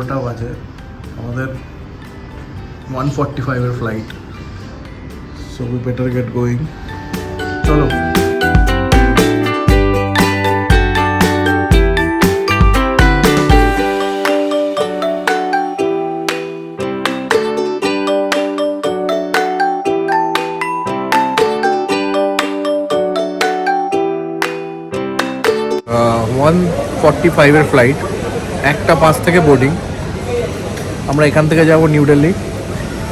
11টা বাজে, আমাদের 1:45 এর flight, so we better gate going. চলো। 1:45 এর ফ্লাইট, 1:05 থেকে বোর্ডিং। আমরা এখান থেকে যাব নিউ দিল্লি।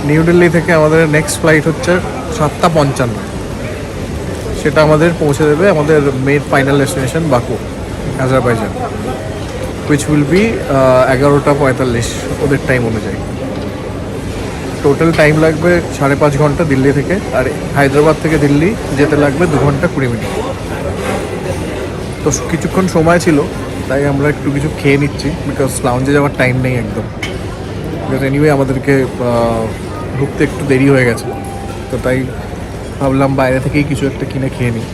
নিউ দিল্লি থেকে আমাদের নেক্সট ফ্লাইট হচ্ছে 7:55। সেটা আমাদের পৌঁছে দেবে আমাদের main final destination Baku, Azerbaijan, which will be 11:45 ওদের টাইম অনুযায়ী। টোটাল টাইম লাগবে 5.5 ঘন্টা দিল্লি থেকে, আর হায়দ্রাবাদ থেকে দিল্লি যেতে লাগবে 2 ঘন্টা 20 মিনিট। তো কিছুক্ষণ সময় ছিল, তাই আমরা একটু কিছু খেয়ে নিচ্ছি, বিকজ লাউঞ্জে যাওয়ার টাইম নেই একদম। বিকজ এনিওয়ে আমাদেরকে ঢুকতে একটু দেরি হয়ে গেছে, তো তাই ভাবলাম বাইরে থেকেই কিছু একটা কিনে খেয়ে নিই।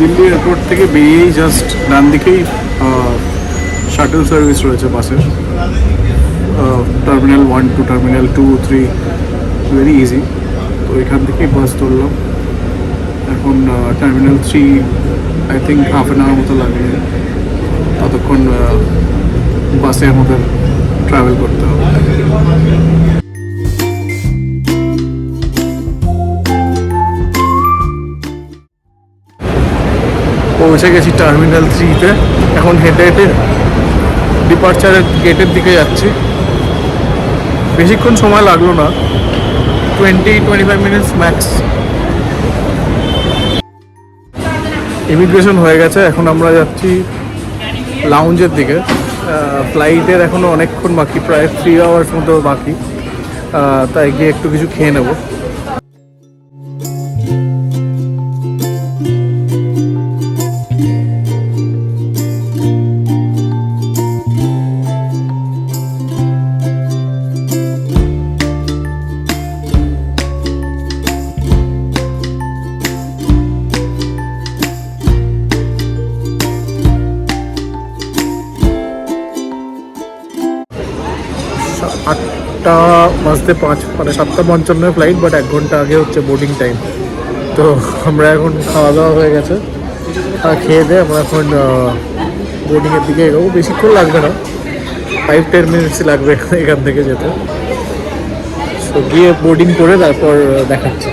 দিল্লি এয়ারপোর্ট থেকে বেরিয়েই জাস্ট ডান দিকেই শাটল সার্ভিস রয়েছে বাসের, terminal 1 to terminal 2, 3, very easy. তো এখান থেকেই বাস ধরলাম। এখন terminal 3 I think half an hour মতো লাগে, ততক্ষণ বাসে আমাদের ট্রাভেল করতে হবে। পৌঁছে গেছি টার্মিনাল 3-তে। এখন হেঁটে হেঁটে ডিপার্চারের গেটের দিকে যাচ্ছি। বেশিক্ষণ সময় লাগলো না, 20-25 মিনিটস ম্যাক্স। ইমিগ্রেশন হয়ে গেছে, এখন আমরা যাচ্ছি লাউঞ্জের দিকে। ফ্লাইটের এখনও অনেকক্ষণ বাকি, প্রায় 3 আওয়ার্স মতো বাকি, তাই গিয়ে একটু কিছু খেয়ে নেবো। আটটা বাজতে 5, মানে 7:55 ফ্লাইট, বাট 1 ঘন্টা আগে হচ্ছে বোর্ডিং টাইম। তো আমরা এখন খাওয়া দাওয়া হয়ে গেছে, খেয়ে দিয়ে আমরা এখন বোর্ডিংয়ের দিকে এগোবো। বেশিক্ষণ লাগবে না, 5-10 মিনিটসই লাগবে এখান থেকে যেতে। তো গিয়ে বোর্ডিং করে তারপর দেখাচ্ছি।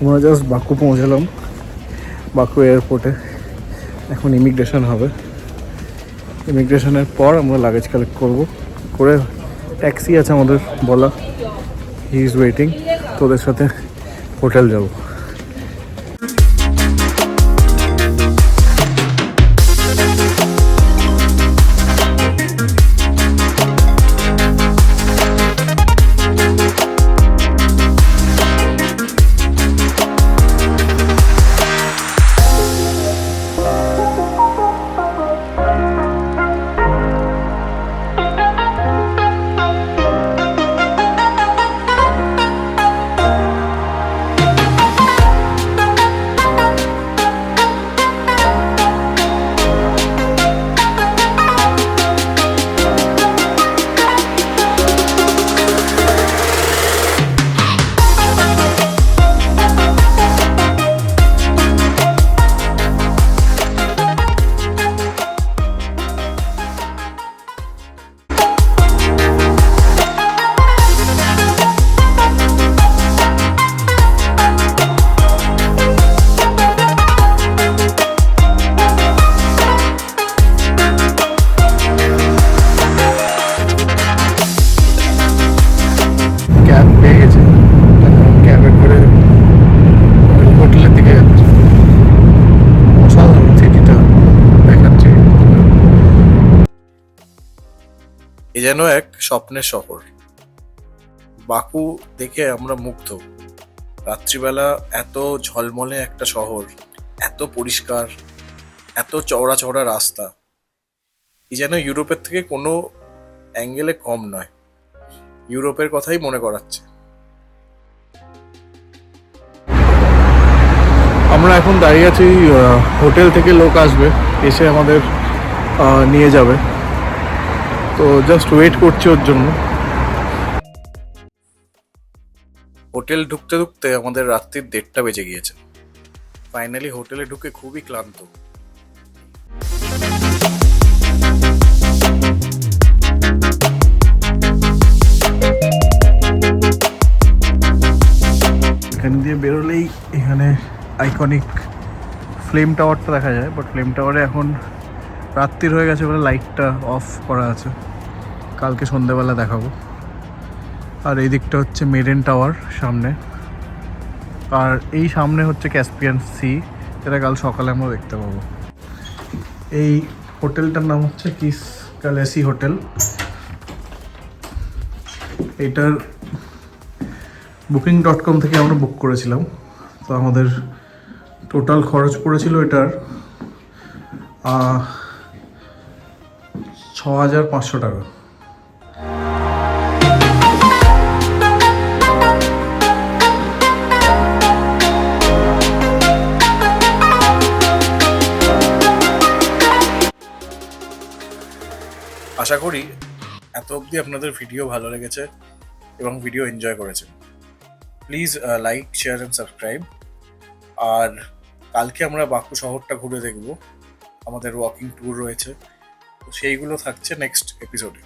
আমরা জাস্ট বাকু পৌঁছালাম, বাকু এয়ারপোর্টে। এখন ইমিগ্রেশন হবে, ইমিগ্রেশনের পর আমরা লাগেজ কালেক্ট করে ট্যাক্সি আছে আমাদের বলা, হি ইজ ওয়েটিং, তোদের সাথে হোটেল যাব। এ যেন এক স্বপ্নের শহর। বাকু দেখে আমরা মুগ্ধ। রাত্রিবেলা এত ঝলমলে একটা শহর, এত পরিষ্কার, এত চওড়া চওড়া রাস্তা, এ যেন ইউরোপের থেকে কোনো অ্যাঙ্গেলে কম নয়। ইউরোপের কথাই মনে করাচ্ছে। আমরা এখন দাঁড়িয়ে আছি, হোটেল থেকে লোক আসবে, এসে আমাদের নিয়ে যাবে, তো জাস্ট ওয়েট করছি ওর জন্য। হোটেল ঢুকতে ঢুকতে আমাদের রাত্রির 1:30 বেজে গিয়েছে। ফাইনালি হোটেলে ঢুকে খুবই ক্লান্ত। এখান দিয়ে বেরোলেই এখানে আইকনিক ফ্লেম টাওয়ারটা দেখা যায়, বাট ফ্লেম টাওয়ারে এখন রাত্রির হয়ে গেছে বলে লাইটটা অফ করা আছে, কালকে সন্ধ্যেবেলা দেখাবো। আর এই দিকটা হচ্ছে মেরিন টাওয়ার সামনে, আর এই সামনে হচ্ছে ক্যাসপিয়ান সি, যেটা কাল সকালে আমরা দেখতে পাবো। এই হোটেলটার নাম হচ্ছে কিস গ্যালাক্সি হোটেল। এটার booking.com থেকে আমরা বুক করেছিলাম, তো আমাদের টোটাল খরচ পড়েছিল এটার 6,500 টাকা। আশা করি এত অবধি আপনাদের ভিডিও ভালো লেগেছে এবং ভিডিও এনজয় করেছেন। Please like, share and subscribe. আর কালকে আমরা বাকু শহরটা ঘুরে দেখব, আমাদের ওয়াকিং ট্যুর রয়েছে, তো সেইগুলো থাকছে নেক্সট এপিসোডে।